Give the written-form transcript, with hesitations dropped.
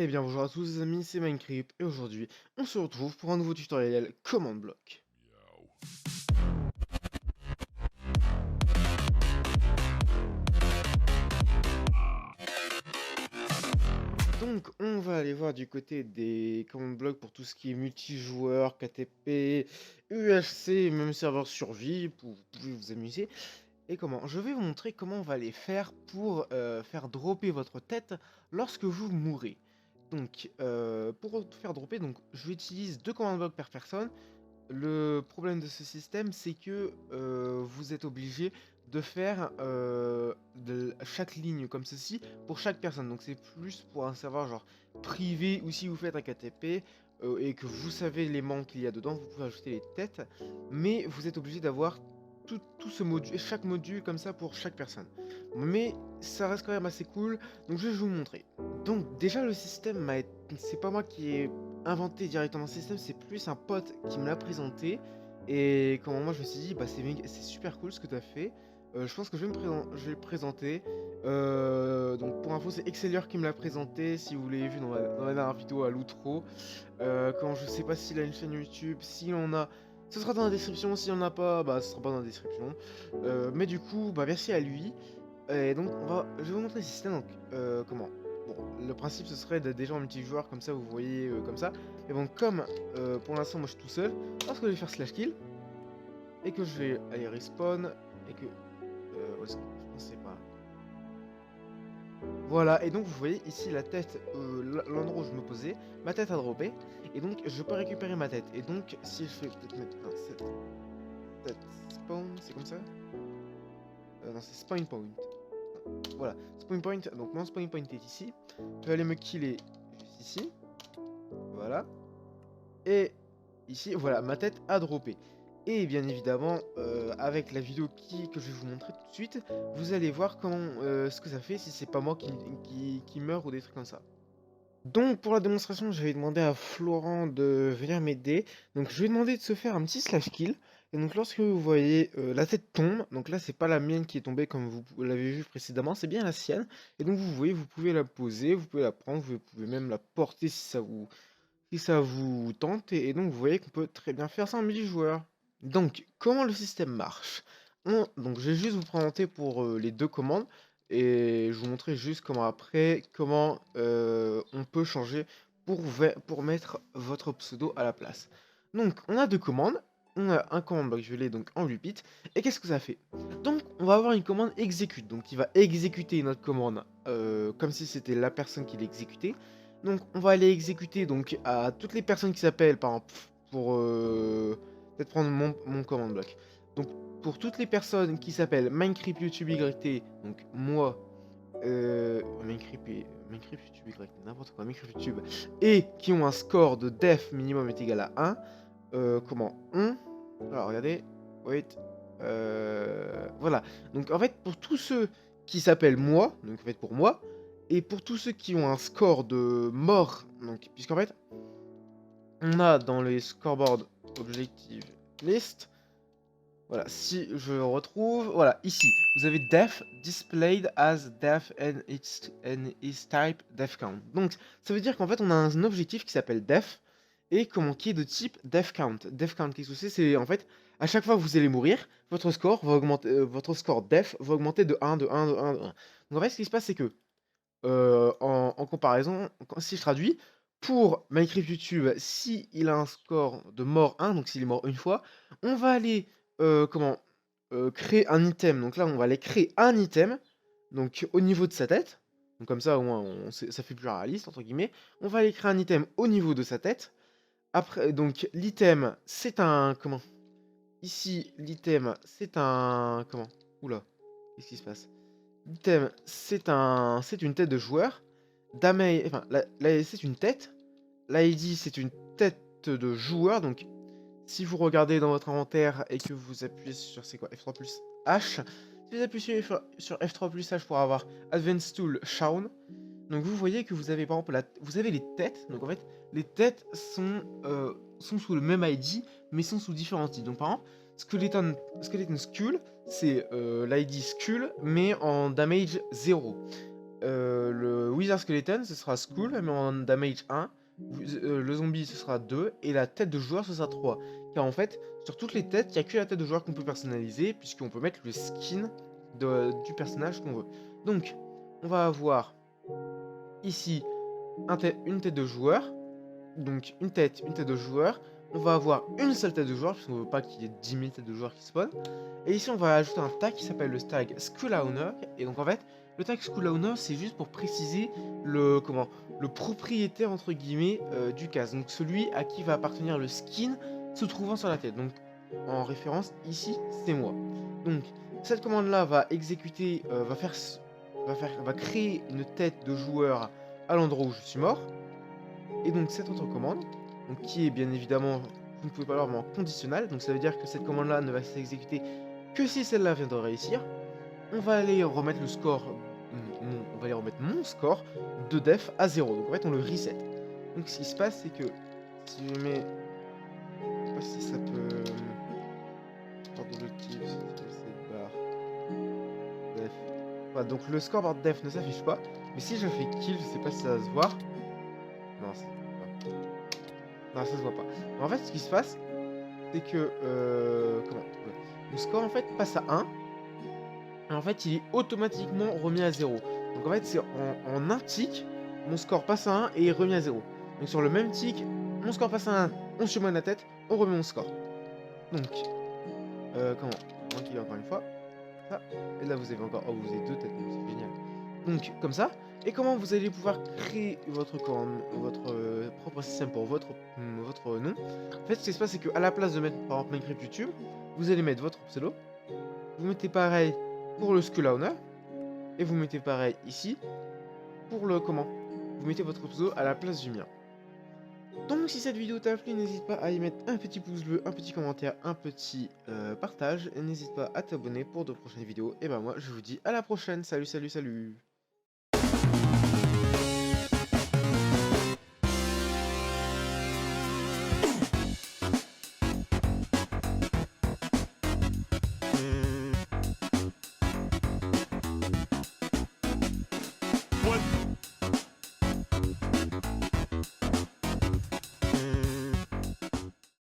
Eh bien bonjour à tous les amis, c'est Minecraft et aujourd'hui on se retrouve pour un nouveau tutoriel commande bloc. Donc on va aller voir du côté des command blocs pour tout ce qui est multijoueur, KTP, UHC, même serveur survie, pour vous pouvez vous amuser. Et comment? Je vais vous montrer comment on va les faire pour faire dropper votre tête lorsque vous mourrez. Donc pour faire dropper, donc j'utilise deux command blocs par personne. Le problème de ce système, c'est que vous êtes obligé de faire chaque ligne comme ceci pour chaque personne. Donc c'est plus pour un serveur genre privé ou si vous faites un KTP et que vous savez les manques qu'il y a dedans, vous pouvez ajouter les têtes. Mais vous êtes obligé d'avoir tout ce module, chaque module comme ça pour chaque personne. Mais ça reste quand même assez cool, donc je vais vous montrer. Donc déjà le système c'est pas moi qui ai inventé directement le système, c'est plus un pote qui me l'a présenté. Et comment moi je me suis dit, bah c'est super cool ce que tu as fait. Je pense que je vais le présenter. Donc pour info, c'est Exceller qui me l'a présenté. Si vous l'avez vu dans la dernière vidéo à l'outro. Quand je sais pas s'il a une chaîne YouTube, s'il en a, ce sera dans la description. S'il en a pas, bah ce sera pas dans la description. Mais du coup, bah merci à lui. Et donc je vais vous montrer le système. Donc comment? Bon, le principe ce serait d'être déjà en multijoueur comme ça, vous voyez comme ça. Et bon, comme pour l'instant moi je suis tout seul, lorsque je vais faire slash kill et que je vais aller respawn et que où est-ce que je pense que c'est pas là. Voilà, et donc vous voyez ici la tête, l'endroit où je me posais, ma tête a droppé, et donc je peux récupérer ma tête. Et donc si je fais peut-être mettre cette spawn, c'est comme ça? Non, c'est spawn point. Voilà, spawn point, donc mon spawn point est ici. Je vais aller me killer juste ici. Voilà. Et ici, voilà, ma tête a droppé. Et bien évidemment, avec la vidéo que je vais vous montrer tout de suite, vous allez voir comment, ce que ça fait si c'est pas moi qui meurt ou des trucs comme ça. Donc pour la démonstration, je vais demander à Florent de venir m'aider. Donc je vais demander de se faire un petit slash kill. Et donc lorsque vous voyez la tête tombe, donc là c'est pas la mienne qui est tombée comme vous l'avez vu précédemment, c'est bien la sienne. Et donc vous voyez, vous pouvez la poser, vous pouvez la prendre, vous pouvez même la porter si ça vous tente. Et donc vous voyez qu'on peut très bien faire ça en multijoueur. Donc comment le système marche? Donc je vais juste vous présenter pour les deux commandes. Et je vous montrer juste comment après, comment on peut changer pour mettre votre pseudo à la place. Donc on a deux commandes. On a un commande bloc, je l'ai donc en 8 bits. Et qu'est-ce que ça fait? Donc on va avoir une commande exécute. Donc il va exécuter notre commande comme si c'était la personne qui l'exécutait. Donc on va aller exécuter donc à toutes les personnes qui s'appellent, par exemple, pour peut-être prendre mon command block. Donc pour toutes les personnes qui s'appellent Minecraft YouTube YT, donc moi, Minecraft YouTube YT, n'importe quoi, Minecraft YouTube, et qui ont un score de def minimum est égal à 1, comment on, alors regardez, wait, voilà. Donc en fait pour tous ceux qui s'appellent moi, donc en fait pour moi, et pour tous ceux qui ont un score de mort, donc puisqu'en fait on a dans les scoreboard objective list, voilà, si je retrouve, voilà, ici, vous avez def displayed as def and its type def count. Donc, ça veut dire qu'en fait, on a un objectif qui s'appelle def et qui est de type def count. Def count, qu'est-ce que c'est? C'est en fait, à chaque fois que vous allez mourir, votre score va augmenter, votre score def va augmenter de 1, de 1, de 1, de 1. Donc en fait, ce qui se passe, c'est que en comparaison, si je traduis, pour Minecraft YouTube, si il a un score de mort 1, donc s'il est mort une fois, on va aller, comment? Créer un item. Donc là, on va aller créer un item, donc au niveau de sa tête. Donc comme ça, au moins, ça fait plus réaliste, entre guillemets. On va aller créer un item au niveau de sa tête. Après, donc l'item, c'est un comment? Ici, l'item, c'est un comment? Oula, qu'est-ce qui se passe? L'item, c'est une tête de joueur. Damage, enfin, c'est une tête. L'ID, c'est une tête de joueur. Donc, si vous regardez dans votre inventaire et que vous appuyez sur, c'est quoi, F3 plus H. Si vous appuyez sur F3 plus H pour avoir Advanced Tool Shaun, donc vous voyez que vous avez par exemple, vous avez les têtes. Donc en fait, les têtes sont sous le même ID, mais sont sous différents types. Donc par exemple, Skeleton Skull, c'est l'ID Skull, mais en damage 0. Le Wizard Skeleton, ce sera Skull, mais en damage 1. Le zombie, ce sera 2. Et la tête de joueur, ce sera 3. Car en fait, sur toutes les têtes, il n'y a que la tête de joueur qu'on peut personnaliser, puisqu'on peut mettre le skin du personnage qu'on veut. Donc, on va avoir ici une tête de joueur. Donc, une tête de joueur. On va avoir une seule tête de joueur, puisqu'on ne veut pas qu'il y ait 10 000 têtes de joueurs qui spawnent. Et ici, on va ajouter un tag qui s'appelle le tag Skullowner. Et donc, en fait, le tag Skullowner, c'est juste pour préciser le propriétaire, entre guillemets, du casque. Donc, celui à qui va appartenir le skin se trouvant sur la tête. Donc, en référence, ici, c'est moi. Donc, cette commande-là va exécuter, va créer une tête de joueur à l'endroit où je suis mort. Et donc, cette autre commande, donc, qui est bien évidemment, vous ne pouvez pas l'avoir, mais en conditionnel. Donc, ça veut dire que cette commande-là ne va s'exécuter que si celle-là vient de réussir. On va aller remettre le score, on va aller remettre mon score de def à 0. Donc en fait on le reset. Donc ce qui se passe c'est que si je mets, je sais pas si ça peut, barre d'objectif, c'est barre def. Voilà, donc le score barre def ne s'affiche pas. Mais si je fais kill, je sais pas si ça va se voir. Non, non, ça se voit pas. Mais en fait ce qui se passe c'est que le score en fait passe à 1. Et en fait, il est automatiquement remis à 0. Donc en fait, c'est en un tick, mon score passe à 1 et est remis à 0. Donc sur le même tick, mon score passe à 1, on surmonte la tête, on remet mon score. Donc, comment on va kill encore une fois. Ça. Et là, vous avez encore... Oh, vous avez 2 têtes, c'est génial. Donc, comme ça. Et comment vous allez pouvoir créer votre propre système pour votre nom. En fait, ce qui se passe, c'est qu'à la place de mettre, par exemple, Minecraft YouTube, vous allez mettre votre pseudo. Vous mettez pareil pour le Skullowner. Et vous mettez pareil ici pour le vous mettez votre pseudo à la place du mien. Donc si cette vidéo t'a plu, n'hésite pas à y mettre un petit pouce bleu, un petit commentaire, un petit partage. Et n'hésite pas à t'abonner pour de prochaines vidéos. Et ben moi je vous dis à la prochaine. Salut, salut, salut.